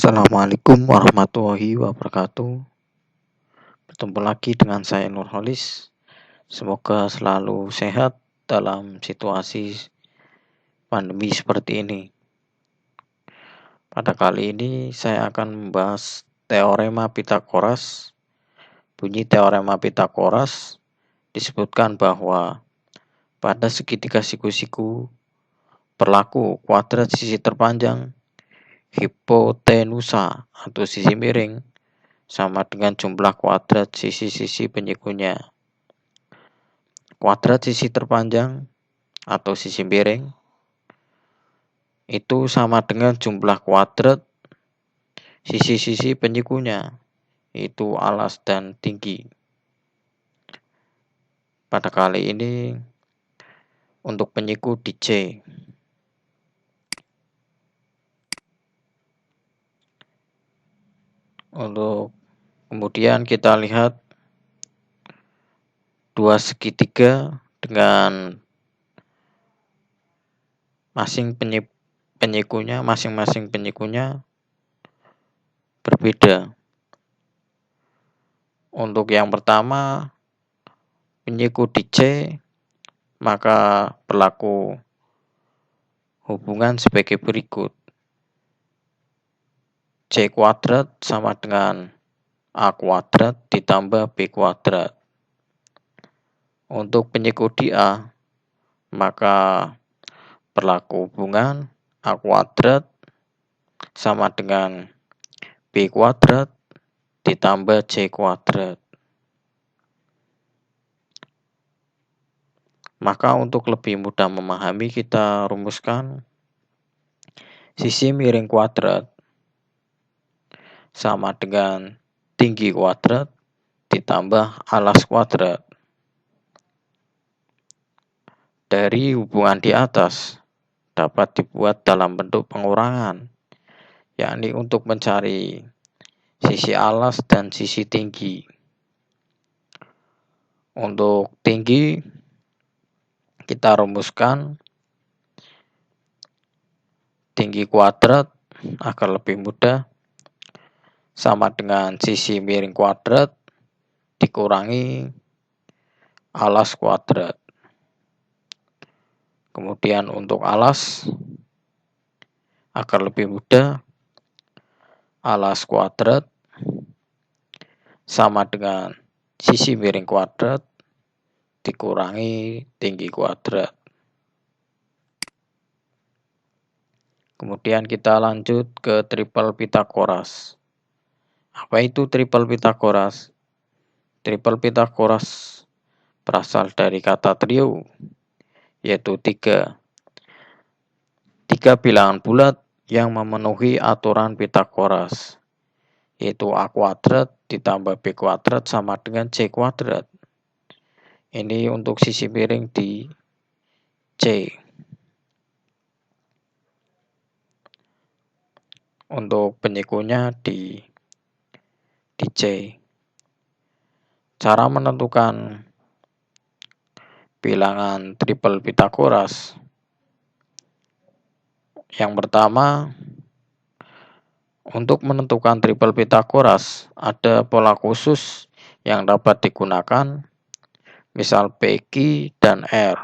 Assalamualaikum warahmatullahi wabarakatuh. Bertemu lagi dengan saya Nurholis. Semoga selalu sehat dalam situasi pandemi seperti ini. Pada kali ini saya akan membahas teorema Pythagoras. Bunyi teorema Pythagoras disebutkan bahwa pada segitiga siku-siku berlaku kuadrat sisi terpanjang hipotenusa atau sisi miring sama dengan jumlah kuadrat sisi-sisi penyikunya. Kuadrat sisi terpanjang atau sisi miring itu sama dengan jumlah kuadrat sisi-sisi penyikunya, itu alas dan tinggi. Pada kali ini untuk penyiku di C. Untuk kemudian kita lihat dua segitiga dengan masing-masing penyikunya berbeda. Untuk yang pertama penyiku di C, maka berlaku hubungan sebagai berikut. C kuadrat sama dengan A kuadrat ditambah B kuadrat. Untuk penyiku di A, maka berlaku hubungan A kuadrat sama dengan B kuadrat ditambah C kuadrat. Maka untuk lebih mudah memahami kita rumuskan sisi miring kuadrat sama dengan tinggi kuadrat ditambah alas kuadrat. Dari hubungan di atas dapat dibuat dalam bentuk pengurangan, yakni untuk mencari sisi alas dan sisi tinggi. Untuk tinggi kita rumuskan tinggi kuadrat agar lebih mudah sama dengan sisi miring kuadrat dikurangi alas kuadrat. Kemudian untuk alas agar lebih mudah, alas kuadrat sama dengan sisi miring kuadrat dikurangi tinggi kuadrat. Kemudian kita lanjut ke triple Pythagoras. Apa itu triple Pythagoras? Triple Pythagoras berasal dari kata trio, yaitu tiga bilangan bulat yang memenuhi aturan Pythagoras, yaitu A kuadrat ditambah B kuadrat sama dengan C kuadrat. Ini untuk sisi miring di C. Untuk penyikunya di C. Cara menentukan bilangan triple Pythagoras. Yang pertama, untuk menentukan triple Pythagoras ada pola khusus yang dapat digunakan. Misal PQ dan R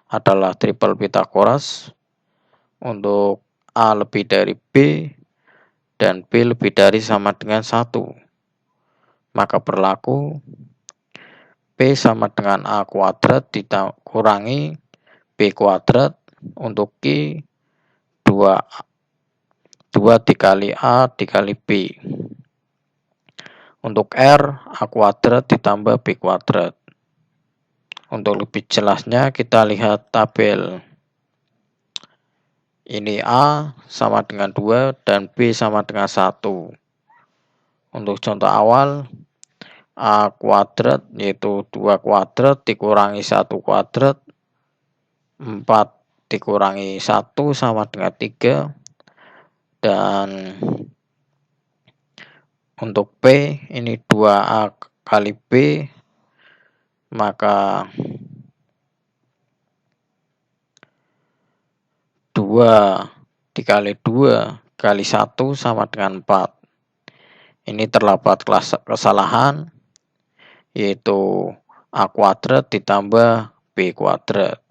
adalah triple Pythagoras untuk A lebih dari B dan B lebih dari sama dengan 1. Maka berlaku P sama dengan A kuadrat dikurangi B kuadrat. Untuk Q 2 dikali A dikali B. Untuk R A kuadrat ditambah B kuadrat. Untuk lebih jelasnya kita lihat tabel. Ini A sama dengan 2 dan B sama dengan 1. Untuk contoh awal, A kuadrat yaitu 2 kuadrat dikurangi 1 kuadrat, 4 dikurangi 1 sama dengan 3. Dan untuk P ini 2A kali B, maka 2 dikali 2 kali 1 sama dengan 4. Ini terdapat kesalahan, yaitu A kuadrat ditambah B kuadrat.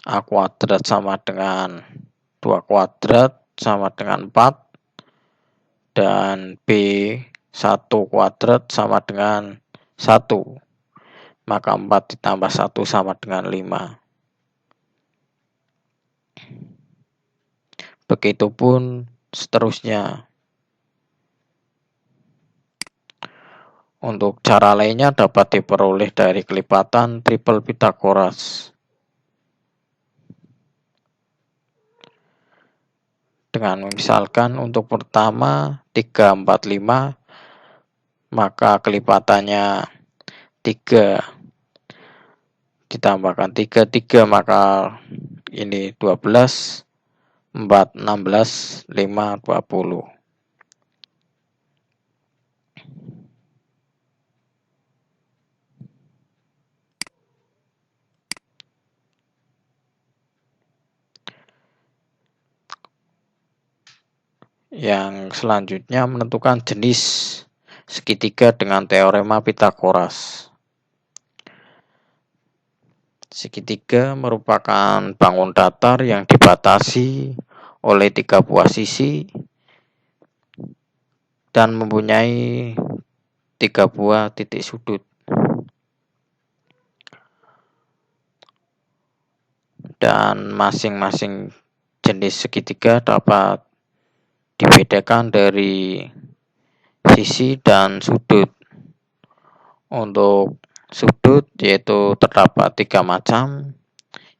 A kuadrat sama dengan 2 kuadrat sama dengan 4, dan B1 kuadrat sama dengan 1. Maka 4 ditambah 1 sama dengan 5. Begitupun seterusnya. Untuk cara lainnya dapat diperoleh dari kelipatan triple Pythagoras. Dengan misalkan untuk pertama 3, 4, 5, maka kelipatannya 3 ditambahkan 3, 3, maka ini 12, 4, 16, 5, 20. Yang selanjutnya menentukan jenis segitiga dengan teorema Pythagoras. Segitiga merupakan bangun datar yang dibatasi oleh 3 buah sisi dan mempunyai 3 buah titik sudut. Dan masing-masing jenis segitiga dapat dibedakan dari sisi dan sudut. Untuk sudut yaitu terdapat 3 macam,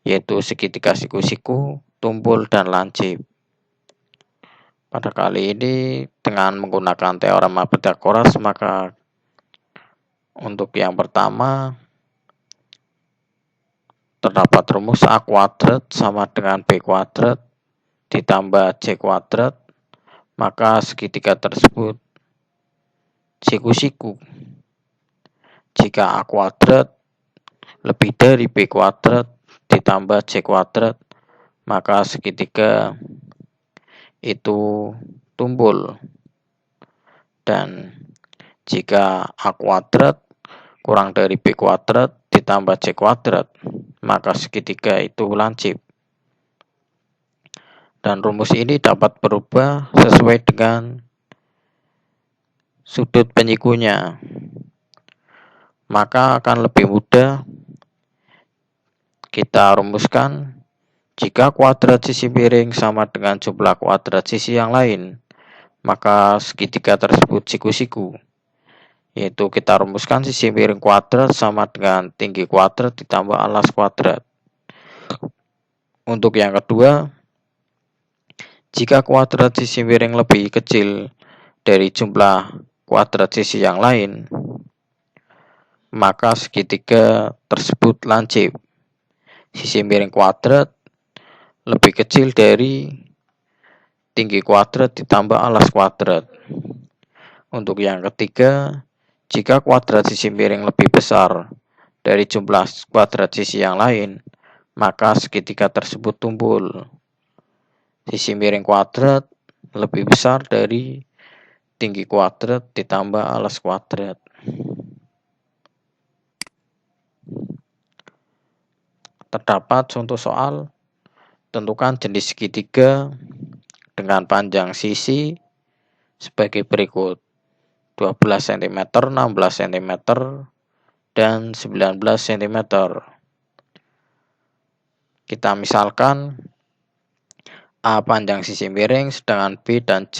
yaitu segitiga siku-siku, tumpul, dan lancip. Pada kali ini dengan menggunakan teorema Pythagoras, maka untuk yang pertama terdapat rumus A kuadrat sama dengan B kuadrat ditambah C kuadrat, maka segitiga tersebut siku-siku. Jika A kuadrat lebih dari B kuadrat ditambah C kuadrat, maka segitiga itu tumpul. Dan jika A kuadrat kurang dari B kuadrat ditambah C kuadrat, maka segitiga itu lancip. Dan rumus ini dapat berubah sesuai dengan sudut penyikunya. Maka akan lebih mudah kita rumuskan jika kuadrat sisi miring sama dengan jumlah kuadrat sisi yang lain, maka segitiga tersebut siku-siku. Yaitu kita rumuskan sisi miring kuadrat sama dengan tinggi kuadrat ditambah alas kuadrat. Untuk yang kedua, jika kuadrat sisi miring lebih kecil dari jumlah kuadrat sisi yang lain, maka segitiga tersebut lancip. Sisi miring kuadrat lebih kecil dari tinggi kuadrat ditambah alas kuadrat. Untuk yang ketiga, jika kuadrat sisi miring lebih besar dari jumlah kuadrat sisi yang lain, maka segitiga tersebut tumpul. Sisi miring kuadrat lebih besar dari tinggi kuadrat ditambah alas kuadrat. Terdapat contoh soal, tentukan jenis segitiga dengan panjang sisi sebagai berikut: 12 cm, 16 cm, dan 19 cm. Kita misalkan A panjang sisi miring, sedangkan B dan C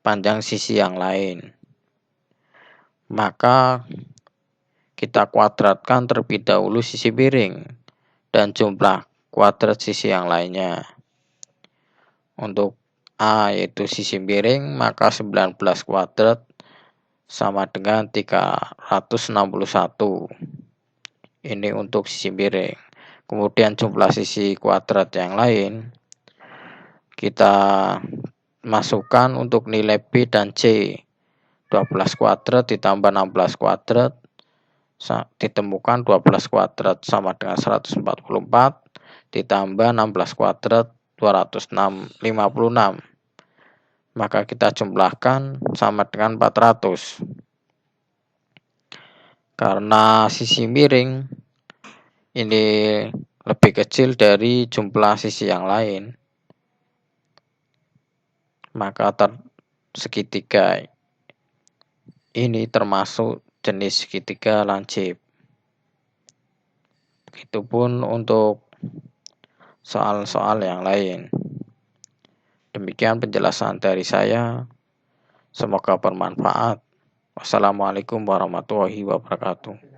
panjang sisi yang lain. Maka kita kuadratkan terlebih dahulu sisi miring dan jumlah kuadrat sisi yang lainnya. Untuk A yaitu sisi miring, maka 19 kuadrat sama dengan 361. Ini untuk sisi miring. Kemudian jumlah sisi kuadrat yang lain kita masukkan untuk nilai B dan C. 12 kuadrat ditambah 16 kuadrat ditemukan 12 kuadrat sama dengan 144 ditambah 16 kuadrat 256. maka kita jumlahkan sama dengan 400. Karena sisi miring ini lebih kecil dari jumlah sisi yang lain, maka segitiga ini termasuk jenis segitiga lancip. Begitupun untuk soal-soal yang lain. Demikian penjelasan dari saya. Semoga bermanfaat. Wassalamualaikum warahmatullahi wabarakatuh.